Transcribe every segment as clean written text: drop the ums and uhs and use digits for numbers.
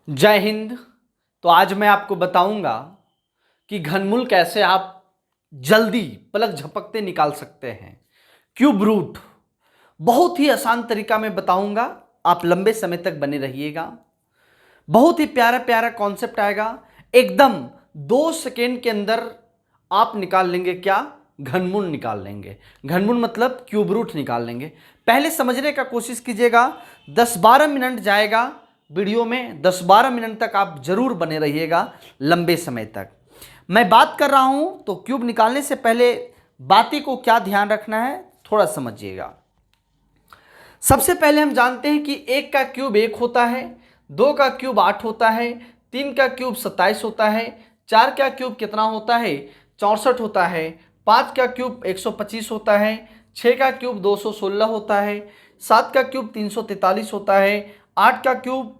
जय हिंद। तो आज मैं आपको बताऊंगा कि घनमूल कैसे आप जल्दी पलक झपकते निकाल सकते हैं। क्यूब रूट बहुत ही आसान तरीका में बताऊंगा, आप लंबे समय तक बने रहिएगा। बहुत ही प्यारा प्यारा कॉन्सेप्ट आएगा, एकदम 2 सेकेंड के अंदर आप निकाल लेंगे। क्या? घनमूल निकाल लेंगे। घनमूल मतलब क्यूब रूट निकाल लेंगे। पहले समझने का कोशिश कीजिएगा, 10-12 मिनट जाएगा वीडियो में, 10-12 मिनट तक आप जरूर बने रहिएगा लंबे समय तक। मैं बात कर रहा हूं तो क्यूब निकालने से पहले बातें को क्या ध्यान रखना है थोड़ा समझिएगा। सबसे पहले हम जानते हैं कि 1 का क्यूब 1 होता है, 2 का क्यूब 8 होता है, 3 का क्यूब 27 होता है, 4 का क्यूब कितना होता है 64 होता है, 5 का क्यूब 125 होता है, 6 का क्यूब 216 होता है, 7 का क्यूब 343 होता है, 8 का क्यूब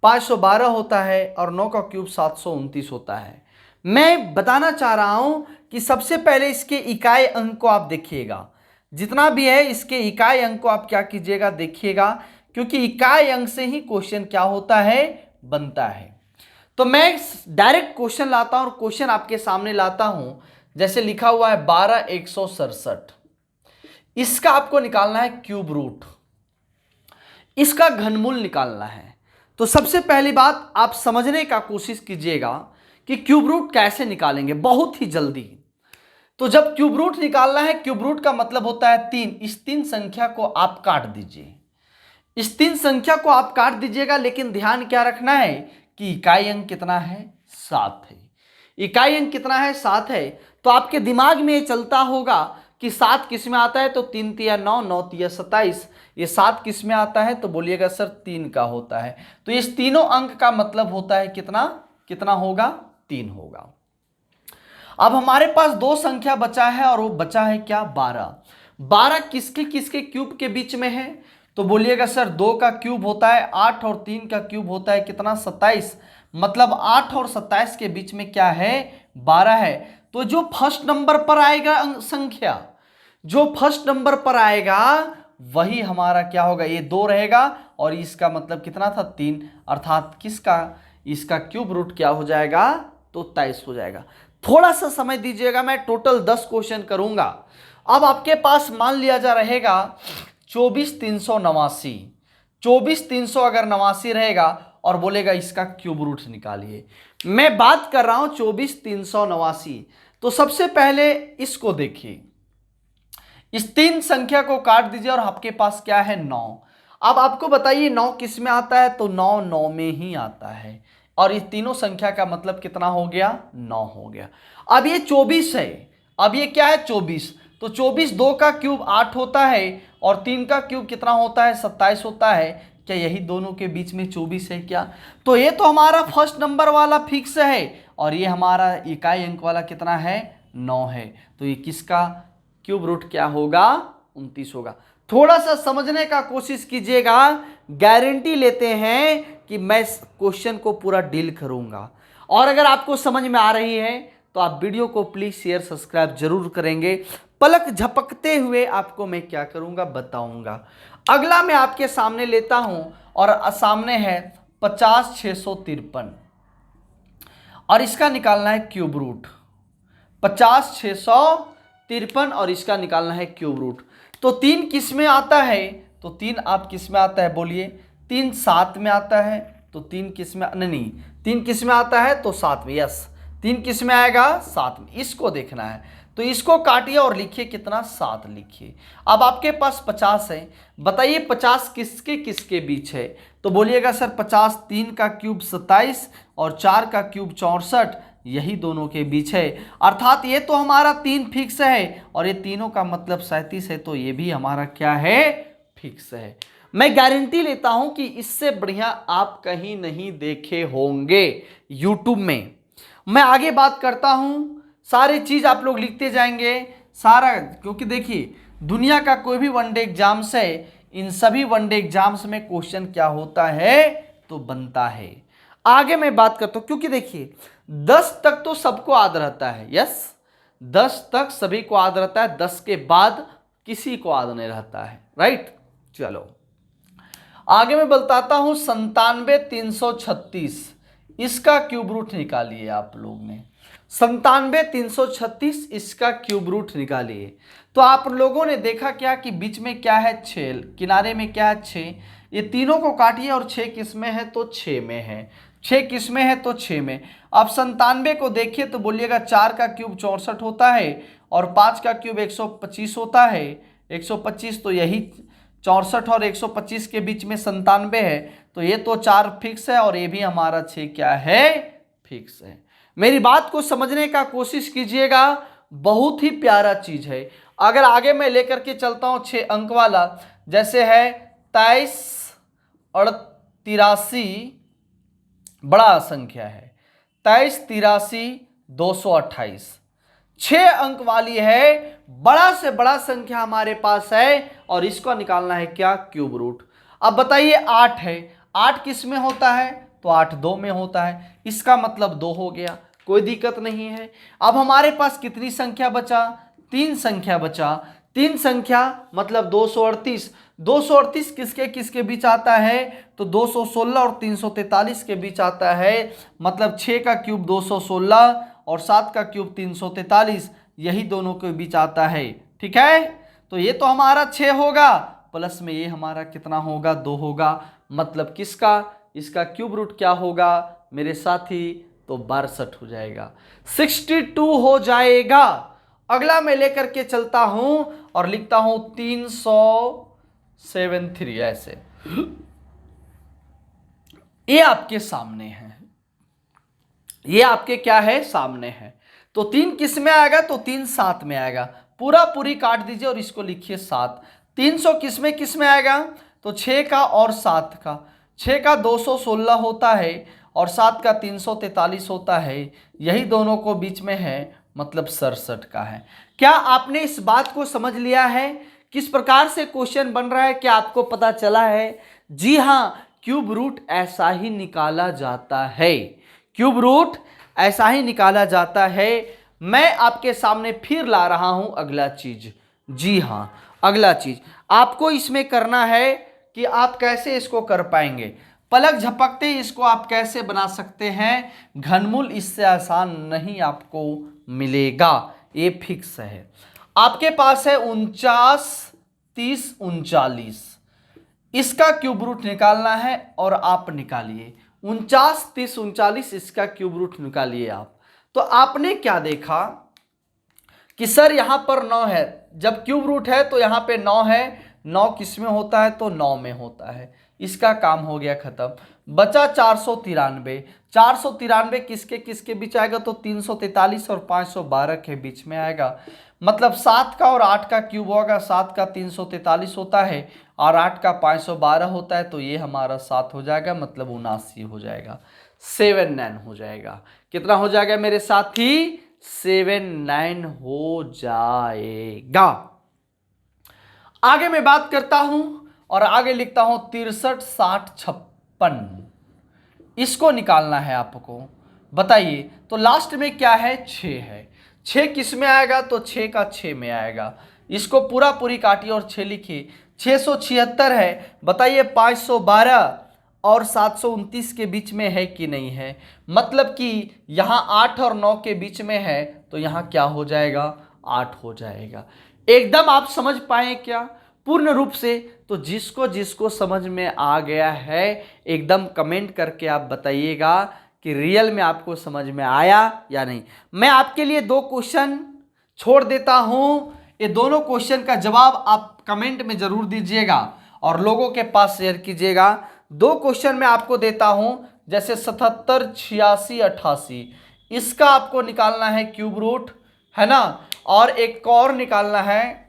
512 होता है और 9 का क्यूब 729 होता है। मैं बताना चाह रहा हूं कि सबसे पहले इसके इकाई अंक को आप देखिएगा, जितना भी है इसके इकाई अंक को आप क्या कीजिएगा देखिएगा, क्योंकि इकाई अंक से ही क्वेश्चन क्या होता है बनता है। तो मैं डायरेक्ट क्वेश्चन लाता हूं और क्वेश्चन आपके सामने लाता हूं। जैसे लिखा हुआ है 12,167, इसका आपको निकालना है क्यूब रूट, इसका घनमूल निकालना है। तो सबसे पहली बात आप समझने का कोशिश कीजिएगा कि क्यूब रूट कैसे निकालेंगे बहुत ही जल्दी। तो जब क्यूब रूट निकालना है, क्यूब रूट का मतलब होता है 3। इस 3 संख्या को आप काट दीजिए, इस 3 संख्या को आप काट दीजिएगा, लेकिन ध्यान क्या रखना है कि इकाई अंक कितना है 7 है। इकाई अंक कितना है 7 है। तो आपके दिमाग में ये चलता होगा कि 7 किस में आता है, तो 3 तिया 9, 9 तिया 27, ये 7 किस में आता है, तो बोलिएगा सर 3 का होता है। तो इस तीनों अंक का मतलब होता है कितना कितना होगा 3 होगा। अब हमारे पास 2 संख्या बचा है और वो बचा है क्या 12। 12 किसके किसके क्यूब के बीच में है, तो बोलिएगा सर 2 का क्यूब होता है 8 और 3 का क्यूब होता है कितना 27, मतलब 8 और 27 के बीच में क्या है 12 है। तो जो फर्स्ट नंबर पर आएगा संख्या, जो फर्स्ट नंबर पर आएगा वही हमारा क्या होगा, ये 2 रहेगा और इसका मतलब कितना था 3, अर्थात किसका इसका क्यूब रूट क्या हो जाएगा तो 23 हो जाएगा। थोड़ा सा समय दीजिएगा, मैं टोटल 10 क्वेश्चन करूंगा। अब आपके पास मान लिया जा रहेगा 24,389, 24,300 अगर 89 रहेगा और बोलेगा इसका क्यूब रूट निकालिए। मैं बात कर रहा हूं 24,389। तो सबसे पहले इसको देखिए, इस 3 संख्या को काट दीजिए और आपके पास क्या है 9। अब आपको बताइए 9 किस में आता है, तो 9 9 में ही आता है और ये तीनों संख्या का मतलब कितना हो गया 9 हो गया। अब ये 24 है, अब ये क्या है 24, तो 24 2 का क्यूब 8 होता है और 3 का क्यूब कितना होता है 27 होता है। क्या यही दोनों के बीच में 24 है क्या? तो ये तो हमारा फर्स्ट नंबर वाला फिक्स है और ये हमारा इकाई अंक वाला कितना है 9 है। तो ये किसका क्यूब रूट क्या होगा 29 होगा। थोड़ा सा समझने का कोशिश कीजिएगा, गारंटी लेते हैं कि मैं क्वेश्चन को पूरा डील करूंगा। और अगर आपको समझ में आ रही है तो आप वीडियो को प्लीज शेयर सब्सक्राइब जरूर करेंगे। पलक झपकते हुए आपको मैं क्या करूंगा बताऊंगा। अगला मैं आपके सामने लेता हूं और सामने है 50,653 और इसका निकालना है क्यूब रूट। 50,653 और इसका निकालना है क्यूब रूट। तो 3 किस में आता है, तो 3 आप किस में आता है बोलिए, 3 7 में आता है। तो 3 किस में नहीं 3 किस में आता है तो 7 में, यस 3 किस में आएगा 7 में। इसको देखना है तो इसको काटिए और लिखिए कितना 7 लिखिए। अब आपके पास 50 है, बताइए 50 किसके किसके बीच है, तो बोलिएगा सर 50 3 का क्यूब 27 और 4 का क्यूब 64, यही दोनों के बीच है। अर्थात ये तो हमारा 3 फिक्स है और ये तीनों का मतलब 37 है, तो ये भी हमारा क्या है फिक्स है। मैं गारंटी लेता हूं कि इससे बढ़िया आप कहीं नहीं देखे होंगे यूट्यूब में। मैं आगे बात करता हूं, सारी चीज आप लोग लिखते जाएंगे सारा, क्योंकि देखिए दुनिया का कोई भी वनडे एग्जाम्स है, इन सभी वनडे एग्जाम्स में क्वेश्चन क्या होता है तो बनता है। आगे मैं बात करता हूं, क्योंकि देखिए 10 तक तो सबको याद रहता है, यस 10 तक सभी को याद रहता है, 10 के बाद किसी को याद नहीं रहता है, राइट। चलो आगे मैं बताता हूं 97,336, इसका क्यूब रूट निकालिए आप लोग ने। 97,336 इसका क्यूब रूट निकालिए। तो आप लोगों ने देखा क्या कि बीच में क्या है 6, किनारे में क्या है 6, ये तीनों को काटिए और 6 किस में है तो 6 में है, 6 किस में है तो 6 में। अब 97 को देखिए तो बोलिएगा 4 का क्यूब 64 होता है और 5 का क्यूब 125 होता है। 125 तो यही 64 और 125 के बीच में 97 है, तो ये तो 4 फिक्स है और ये भी हमारा 6 क्या है फिक्स है। मेरी बात को समझने का कोशिश कीजिएगा, बहुत ही प्यारा चीज है। अगर आगे मैं लेकर के चलता हूं 6 अंक वाला, जैसे है 23 और 83, बड़ा संख्या है 23 83 228, 6 अंक वाली है, बड़ा से बड़ा संख्या हमारे पास है और इसको निकालना है क्या क्यूब रूट। अब बताइए 8 है, 8 किस में होता है तो 8 2 में होता है, इसका मतलब 2 हो गया, कोई दिक्कत नहीं है। अब हमारे पास कितनी संख्या बचा, 3 संख्या बचा, 3 संख्या मतलब 238। 238 किसके किसके बीच आता है तो 216 और 343 के बीच आता है, मतलब 6 का क्यूब 216 और 7 का क्यूब 343, यही दोनों के बीच आता है। ठीक है, तो ये तो हमारा 6 होगा, प्लस में ये हमारा कितना होगा 2 होगा, मतलब किसका, इसका क्यूब रूट क्या होगा मेरे साथी तो 62 हो जाएगा, 62 हो जाएगा। अगला मैं लेकर के चलता हूं और लिखता हूं 373 ऐसे, ये आपके सामने है, ये आपके क्या है सामने है। तो 3 किस में आएगा तो 3 7 में आएगा, पूरा पूरी काट दीजिए और इसको लिखिए 7। 300 किस में आएगा तो 6 का और 7 का, 6 का 216 होता है और 7 का 343 होता है, यही दोनों को बीच में है, मतलब 67 का है। क्या आपने इस बात को समझ लिया है किस प्रकार से क्वेश्चन बन रहा है, क्या आपको पता चला है? जी हाँ, क्यूब रूट ऐसा ही निकाला जाता है, क्यूब रूट ऐसा ही निकाला जाता है। मैं आपके सामने फिर ला रहा हूं अगला चीज। जी हाँ, अगला चीज आपको इसमें करना है कि आप कैसे इसको कर पाएंगे, पलक झपकते इसको आप कैसे बना सकते हैं। घनमूल इससे आसान नहीं आपको मिलेगा, ये फिक्स है। आपके पास है 49 30 39, इसका क्यूब रूट निकालना है और आप निकालिए 49 30 39, इसका क्यूब रूट निकालिए आप। तो आपने क्या देखा कि सर यहां पर 9 है, जब क्यूब रूट है तो यहां पे 9 है, 9 किस में होता है तो 9 में होता है, इसका काम हो गया खत्म। बचा 493, 493 किसके किसके बीच आएगा तो 343 और 512 के बीच में आएगा, मतलब 7 का और 8 का क्यूब होगा, 7 का 343 होता है और 8 का 512 होता है, तो ये हमारा 7 हो जाएगा, मतलब 79 हो जाएगा, 79 हो जाएगा। कितना हो जाएगा मेरे साथी 79 हो जाएगा। आगे मैं बात करता हूं और आगे लिखता हूं 63 60 56, इसको निकालना है आपको। बताइए तो लास्ट में क्या है 6 है, 6 किस में आएगा तो 6 का 6 में आएगा, इसको पूरा पूरी काटिए और 6 लिखिए। 676 है, बताइए 512 और 729 के बीच में है कि नहीं है, मतलब कि यहाँ 8 और 9 के बीच में है, तो यहाँ क्या हो जाएगा 8 हो जाएगा। एकदम आप समझ पाए क्या पूर्ण रूप से? तो जिसको जिसको समझ में आ गया है एकदम कमेंट करके आप बताइएगा कि रियल में आपको समझ में आया या नहीं। मैं आपके लिए 2 क्वेश्चन छोड़ देता हूं, ये दोनों क्वेश्चन का जवाब आप कमेंट में जरूर दीजिएगा और लोगों के पास शेयर कीजिएगा। 2 क्वेश्चन मैं आपको देता हूं, जैसे 77 86 88, इसका आपको निकालना है क्यूब रूट, है ना, और एक और निकालना है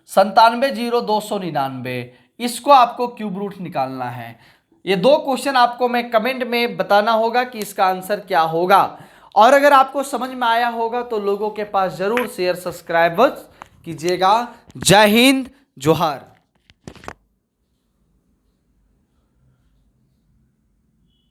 97 0 299, इसको आपको क्यूब रूट निकालना है। ये 2 क्वेश्चन आपको मैं कमेंट में बताना होगा कि इसका आंसर क्या होगा, और अगर आपको समझ में आया होगा तो लोगों के पास जरूर शेयर सब्सक्राइब कीजिएगा। जय हिंद, जोहार।